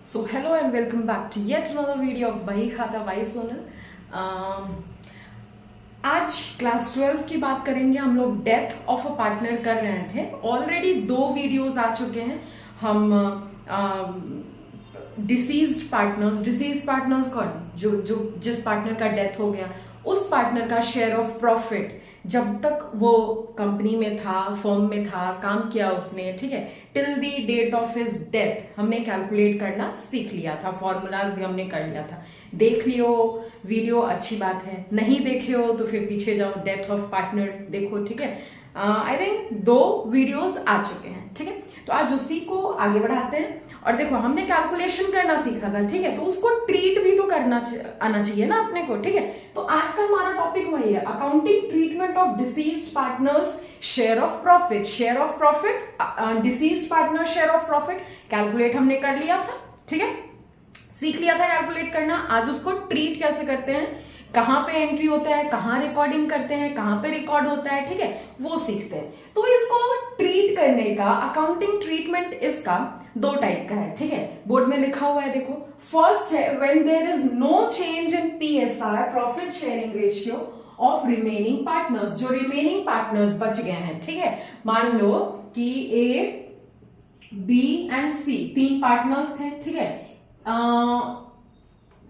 So hello and welcome back to yet another video of बही खाता by Sonal. आज class 12 की बात करेंगे। हम लोग डेथ ऑफ अ पार्टनर कर रहे थे। ऑलरेडी 2 वीडियोस आ चुके हैं। हम डिसीज्ड पार्टनर्स कौन, जो जिस पार्टनर का डेथ हो गया उस पार्टनर का शेयर ऑफ प्रॉफिट जब तक वो कंपनी में था, फर्म में था, काम किया उसने, ठीक है, till the date of his death हमने कैलकुलेट करना सीख लिया था। फॉर्मूलाज भी हमने कर लिया था। देख लियो वीडियो, अच्छी बात है। नहीं देखे हो तो फिर पीछे जाओ, डेथ ऑफ पार्टनर देखो, ठीक है। आई थिंक 2 वीडियोस आ चुके हैं, ठीक है। तो आज उसी को आगे बढ़ाते हैं। और देखो, हमने कैलकुलेशन करना सीखा था, ठीक है, तो उसको ट्रीट भी तो करना आना चाहिए ना अपने को, ठीक है। तो आज का हमारा टॉपिक वही है, accounting treatment of deceased partners share of profit, deceased partner share of profit calculate हमने कर लिया था, ठीक है, सीख लिया था कैलकुलेट करना। आज उसको ट्रीट कैसे करते हैं, कहां पे एंट्री होता है, कहां रिकॉर्डिंग करते हैं, कहां पे रिकॉर्ड होता है, ठीक है, वो सीखते हैं। तो इसको ट्रीट करने का, अकाउंटिंग ट्रीटमेंट इसका 2 टाइप का है, ठीक है। बोर्ड में लिखा हुआ है, देखो। फर्स्ट है when there is no change in PSR, profit sharing ratio of remaining partners, जो रिमेनिंग पार्टनर्स बच गए हैं, ठीक है। मान लो कि A, B and C 3 partners थे, ठीक है।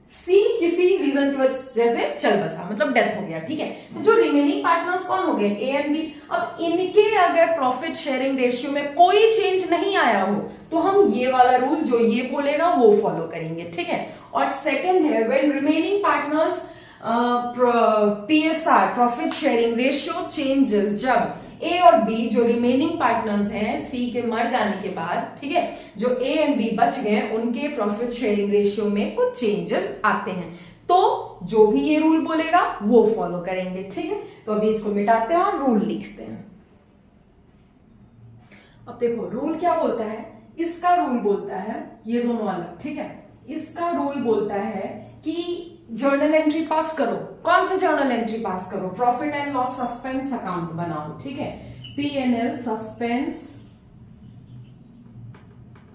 सी किसी रीजन की वजह से चल बसा, मतलब डेथ हो गया, ठीक है। तो जो रिमेनिंग पार्टनर्स कौन हो गए, ए एंड बी। अब इनके अगर प्रॉफिट शेयरिंग रेशियो में कोई चेंज नहीं आया हो तो हम ये वाला रूल जो ये बोलेगा वो फॉलो करेंगे, ठीक है। और सेकंड है when remaining partners PSR, profit sharing ratio changes, जब ए और बी जो रिमेनिंग पार्टनर्स हैं सी के मर जाने के बाद, ठीक है, जो ए एंड बी बच गए उनके प्रॉफिट शेयरिंग रेशियो में कुछ चेंजेस आते हैं, तो जो भी ये रूल बोलेगा वो फॉलो करेंगे, ठीक है। तो अभी इसको मिटाते हैं और रूल लिखते हैं। अब देखो रूल क्या बोलता है, इसका रूल बोलता है, ये दोनों अलग, ठीक है। इसका रूल बोलता है कि जर्नल एंट्री पास करो। कौन सा जर्नल एंट्री पास करो, profit and loss suspense account बनाओ, ठीक है। P&L suspense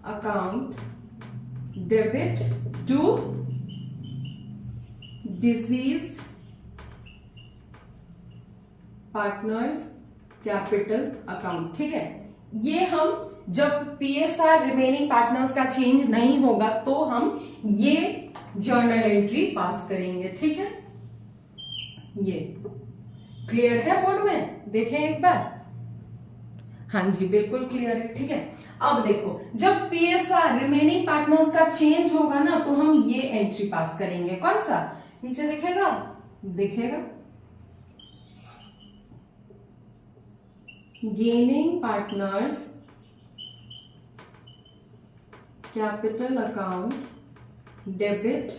account, debit to deceased partners capital account, ठीक है। ये हम जब पीएसआर रिमेनिंग पार्टनर्स का चेंज नहीं होगा तो हम ये जर्नल एंट्री पास करेंगे, ठीक है। ये क्लियर है बोर्ड में, देखें एक बार। हाँ जी, बिल्कुल क्लियर है, ठीक है। अब देखो, जब पीएसआर रिमेनिंग पार्टनर्स का चेंज होगा ना तो हम ये एंट्री पास करेंगे। कौन सा, नीचे दिखेगा, gaining partners capital account, debit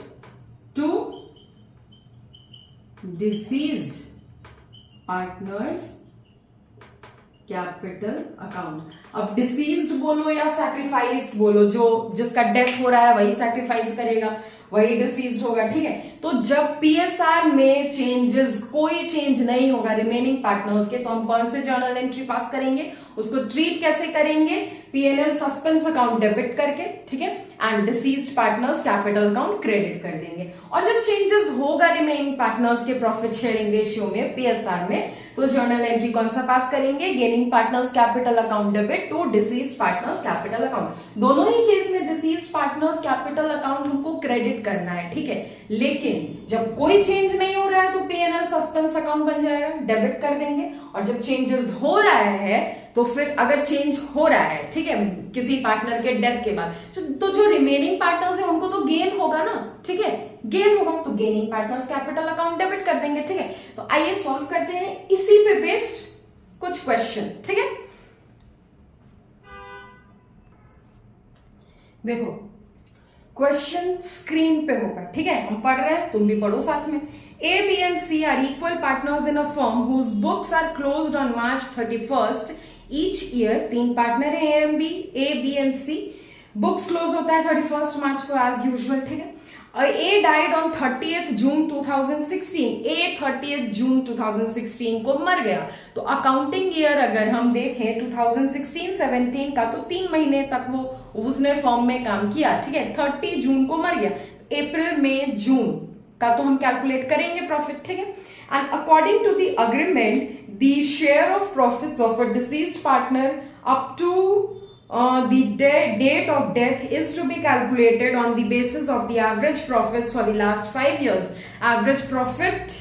to deceased partners capital account. अब डिसीज्ड बोलो या सैक्रिफाइस्ड बोलो, जो जिसका डेथ हो रहा है वही सैक्रिफाइस करेगा, वही डिसीज्ड होगा, ठीक है। तो जब पीएसआर में चेंजेस, कोई चेंज नहीं होगा रिमेनिंग पार्टनर्स के, तो हम कौन से जर्नल एंट्री पास करेंगे, उसको ट्रीट कैसे करेंगे, P&L सस्पेंस अकाउंट डेबिट करके, ठीक है, and deceased partners capital account credit कर देंगे। और जब चेंजेस होगा रिमेनिंग पार्टनर्स के प्रॉफिट शेयरिंग रेशियो में, पीएसआर में, तो जर्नल एंट्री कौन सा पास करेंगे, gaining partners capital account debit to deceased partners capital account. दोनों ही केस में डिसीज्ड पार्टनर्स कैपिटल अकाउंट हमको क्रेडिट करना है, ठीक है। लेकिन जब कोई चेंज नहीं हो रहा है तो P&L सस्पेंस अकाउंट बन जाएगा, डेबिट कर देंगे। और जब चेंजेस हो रहा है तो फिर अगर चेंज हो रहा है, ठीक है, किसी पार्टनर के डेथ के बाद, तो जो रिमेनिंग पार्टनर्स है उनको तो गेन होगा ना, ठीक है, गेन होगा तो gaining partners capital account debit कर देंगे, ठीक है। तो आइए सॉल्व करते हैं इसी पे बेस्ड कुछ क्वेश्चन, ठीक है। देखो क्वेश्चन स्क्रीन पे होगा, ठीक है, हम पढ़ रहे हैं, तुम भी पढ़ो साथ में। A, B and C are equal partners in a firm whose books are closed on March 31st each year. 3 partner है A, B and C, books close होता है 31 मार्च को एज यूजुअल, ठीक है। ए died on 30th June 2016, A 30th जून 2016 को मर गया। तो अकाउंटिंग ईयर अगर हम देखें 2016-17 का, तो 3 महीने तक वो उसने फर्म में काम किया, ठीक है। 30 जून को मर गया, अप्रैल मई जून का तो हम कैलकुलेट करेंगे प्रॉफिट, ठीक है। And according to the agreement the share of profits of a deceased partner up to the date of death is to be calculated on the basis of the average profits for the last 5 years. Average profit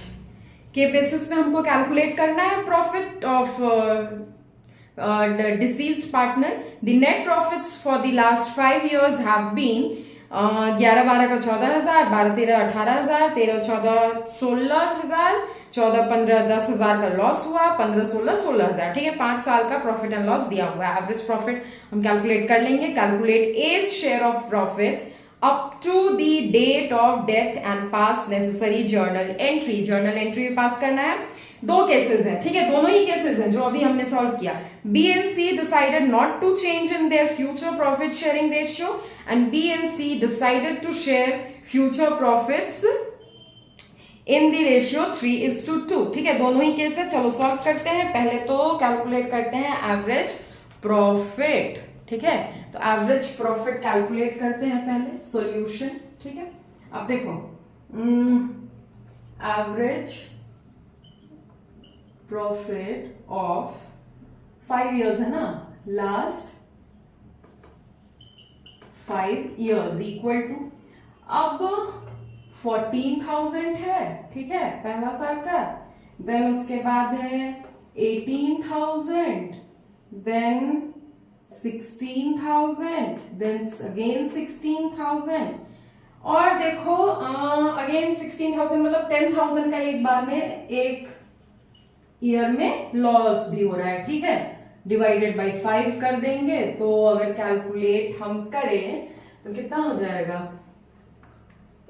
के basis पे हमको calculate करना है profit of deceased partner. The net profits for the last 5 years have been 11-12 का 14,000, 12-13 18,000, 13-14 16,000, 14-15 10,000 का loss हुआ, 15-16 16,000, ठीक है। 5 साल का प्रॉफिट एंड लॉस दिया हुआ है। एवरेज प्रॉफिट हम कैलकुलेट कर लेंगे। Calculate as share of profits up to the date of death and pass necessary journal entry. Journal entry भी पास करना है। 2 केसेस हैं, ठीक है, दोनों ही केसेस हैं जो अभी हमने सॉल्व किया। B and C decided not to change in their future profit sharing ratio and B and C decided to share future profits in the ratio 3:2, ठीक है। दोनों ही केस है। चलो सॉल्व करते हैं। पहले तो कैलकुलेट करते हैं एवरेज प्रॉफिट, ठीक है। तो एवरेज प्रॉफिट कैलकुलेट करते हैं पहले, सॉल्यूशन, ठीक है। अब देखो एवरेज प्रॉफिट ऑफ 5 years है ना, लास्ट 5 years इक्वल टू, अब 14,000 है, ठीक है, पहला साल का। देन उसके बाद है 18,000, देन 16,000, देन अगेन 16,000, और देखो अगेन 16,000 मतलब 10,000 का एक बार में एक ईयर में लॉस भी हो रहा है, ठीक है। डिवाइडेड बाय 5 कर देंगे तो अगर कैलकुलेट हम करें तो कितना हो जाएगा।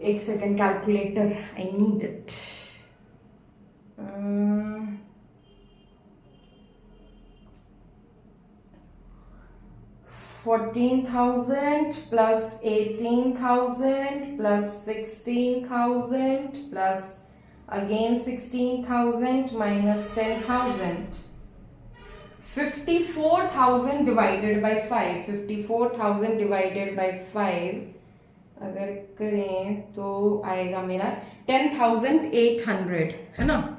एक second, calculator I need it. 14,000 plus 18,000 plus 16,000 plus again 16,000 minus 10,000. 54,000 divided by 5. 54,000 divided by 5 अगर करें तो आएगा मेरा 10,800, है ना।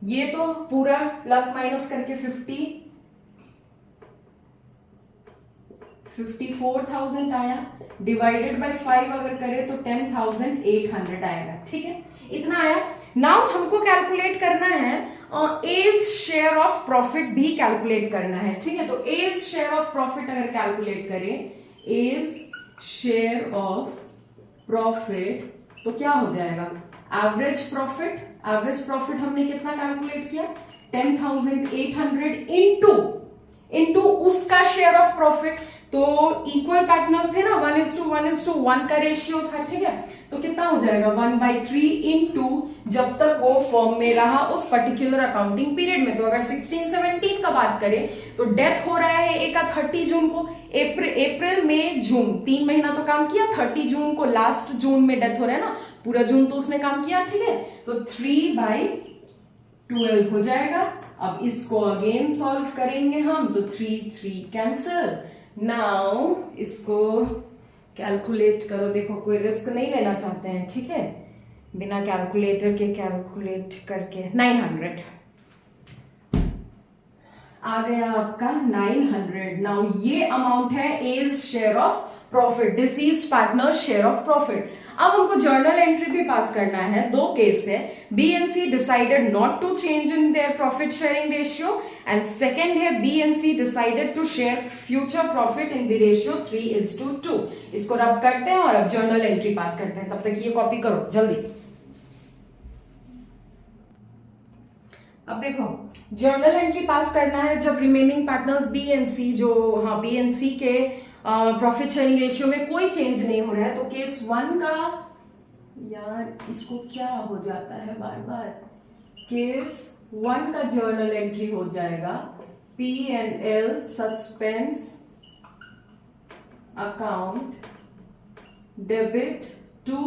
ये तो पूरा प्लस माइनस करके 54,000 आया, डिवाइडेड बाय 5 अगर करें तो 10,800 आएगा, ठीक है, इतना आया। नाउ हमको कैलकुलेट करना है एज शेयर ऑफ प्रॉफिट भी कैलकुलेट करना है, ठीक है। तो एज शेयर ऑफ प्रॉफिट अगर कैलकुलेट करें, एज शेयर ऑफ प्रॉफिट तो क्या हो जाएगा, एवरेज प्रॉफिट। एवरेज प्रॉफिट हमने कितना कैलकुलेट किया, 10,800 इनटू उसका शेयर ऑफ प्रॉफिट। तो इक्वल पार्टनर्स थे ना, 1:1 का रेशियो था, ठीक है। तो कितना हो जाएगा 1/3 इनटू जब तक वो फर्म में रहा उस पर्टिकुलर अकाउंटिंग पीरियड में। तो अगर 16-17 का बात करें तो डेथ हो रहा है एक 30 जून को, अप्रैल मई जून 3 महीना तो काम किया, 30 जून को लास्ट जून में डेथ हो रहा है ना, पूरा जून तो उसने काम किया, ठीक है। तो 3/12 हो जाएगा। अब इसको अगेन सॉल्व करेंगे हम, तो 3 कैंसिल। नाउ इसको कैलकुलेट करो, देखो कोई रिस्क नहीं लेना चाहते हैं, ठीक है, बिना कैलकुलेटर के कैलकुलेट करके 900 आ गया आपका 900। नाउ ये अमाउंट है as share of profit, deceased partner share of profit. अब हमको जर्नल एंट्री भी पास करना है। 2 केस है, B and C decided not to change in their profit sharing ratio and second है B and C decided to share future profit in the ratio 3:2। इसको रब करते हैं और अब जर्नल एंट्री पास करते हैं। तब तक ये कॉपी करो जल्दी। अब देखो जर्नल एंट्री पास करना है जब रिमेनिंग पार्टनर्स बी एंड सी, जो बी एंड सी के प्रॉफिट शेयरिंग रेशियो में कोई चेंज नहीं हो रहा है। तो केस 1 का, यार इसको क्या हो जाता है बार बार, केस 1 का जर्नल एंट्री हो जाएगा P&L suspense account debit to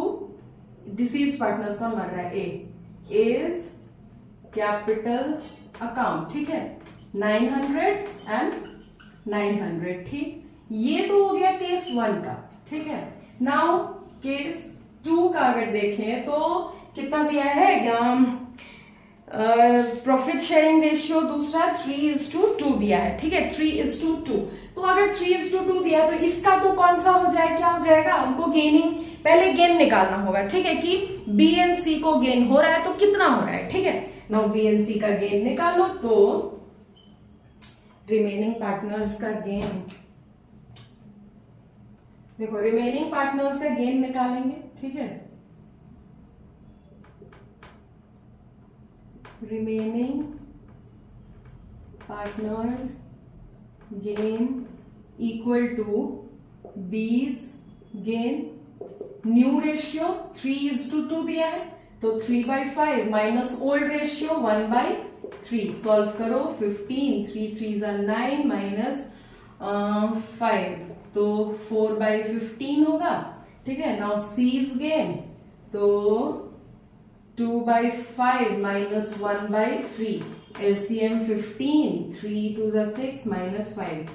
deceased partners कौन मर रहा है? ए इज कैपिटल अकाउंट, ठीक है, 900 एंड 900, ठीक। ये तो हो गया केस 1 का, ठीक है। नाउ केस 2 का अगर देखें तो कितना दिया है? प्रॉफिट शेयरिंग रेशियो दूसरा 3:2 दिया है, ठीक है, 3:2। तो अगर 3:2 दिया तो इसका तो कौन सा हो जाए, क्या हो जाएगा? हमको गेनिंग, पहले गेन निकालना होगा, ठीक है, कि बी एंड सी को गेन हो रहा है तो कितना हो रहा है, ठीक है। नाउ बी एंड सी का गेन निकालो तो रिमेनिंग पार्टनर्स का गेन, देखो रिमेनिंग पार्टनर्स का गेन निकालेंगे, ठीक है, remaining partners gain equal to B's gain. New ratio 3:2 दिया है तो 3/5 माइनस ओल्ड रेशियो 1/3। सॉल्व करो, 15, 3 3s are 9 माइनस 5 तो 4/15 होगा, ठीक है। नाउ सीज गेन तो 2/5 minus 1/3, LCM 15, 3 2s are 6 minus 5,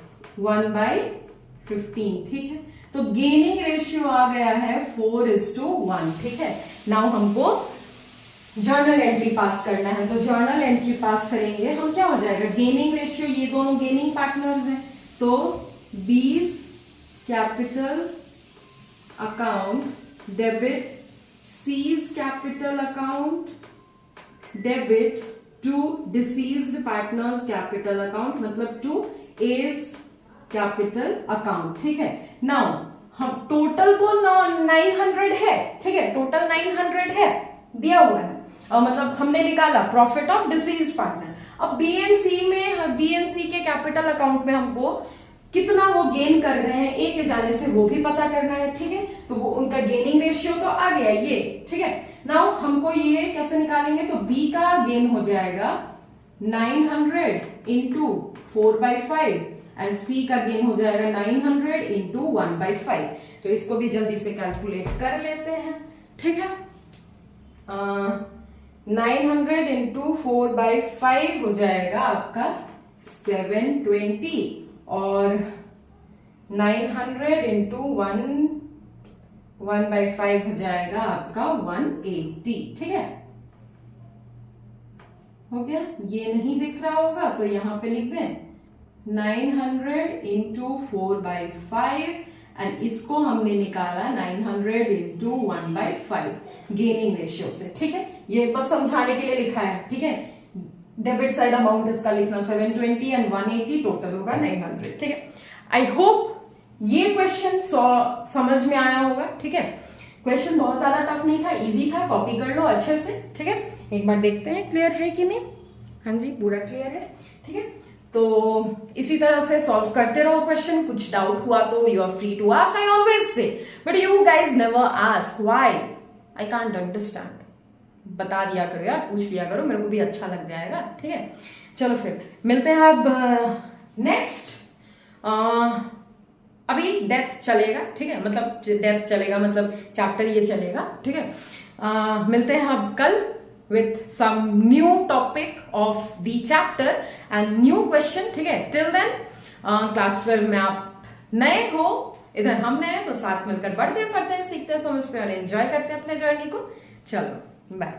1/15, ठीक है। तो गेनिंग रेशियो आ गया है 4:1, ठीक है। नाउ हमको जर्नल एंट्री पास करना है, तो जर्नल एंट्री पास करेंगे हम, क्या हो जाएगा? गेनिंग रेशियो, ये दोनों गेनिंग पार्टनर्स हैं, तो B's capital account debit C's capital account debit to deceased partners capital account, मतलब टू एज कैपिटल अकाउंट, ठीक है। नाउ हम टोटल तो 900 है, ठीक है, टोटल 900 है दिया हुआ है, और मतलब हमने निकाला प्रॉफिट ऑफ डिसीज्ड पार्टनर। अब बीएनसी में, बीएनसी के कैपिटल अकाउंट में हमको कितना वो गेन कर रहे हैं ए के जाने से वो भी पता करना है, ठीक है। तो वो उनका गेनिंग रेशियो तो आ गया ये, ठीक है। नाउ हमको ये कैसे निकालेंगे? तो बी का गेन हो जाएगा 900 इंटू 4/5 एंड सी का गेन हो जाएगा 900 इंटू 1/5। तो इसको भी जल्दी से कैलकुलेट कर लेते हैं, ठीक है। 900 इंटू 4/5 हो जाएगा आपका 720 और 900 इंटू 1/5 हो जाएगा आपका 180, ठीक है। हो गया? ये नहीं दिख रहा होगा तो यहां पे लिख दें 900 इंटू 4/5 एंड इसको हमने निकाला 900 इंटू 1/5 गेनिंग रेशियो से, ठीक है। ये बस समझाने के लिए लिखा है, ठीक है। डेबिट साइड अमाउंट इसका लिखना 720 एंड 180, टोटल होगा 900, ठीक है। आई होप ये क्वेश्चन समझ में आया होगा, ठीक है। क्वेश्चन बहुत ज्यादा टफ नहीं था, इजी था, कॉपी कर लो अच्छे से, ठीक है। एक बार देखते हैं क्लियर है कि नहीं। हाँ जी, पूरा क्लियर है, ठीक है। तो इसी तरह से सॉल्व करते रहो क्वेश्चन। कुछ डाउट हुआ तो you are free to ask, I always say, but you guys never ask why, I can't understand. बता दिया करो यार, पूछ लिया करो, मेरे को भी अच्छा लग जाएगा, ठीक है। चलो फिर मिलते हैं अब नेक्स्ट। अभी डेथ चलेगा, ठीक है, मतलब डेथ चलेगा मतलब चैप्टर ये चलेगा, ठीक है। मिलते हैं अब कल with some new topic of the chapter and new question, ठीक है। till then क्लास 12 में आप नए हो, इधर हम नए हैं, तो साथ मिलकर बढ़ते हैं, पढ़ते हैं, सीखते हैं, समझते हैं और एंजॉय करते हैं अपने जर्नी को। चलो बाय।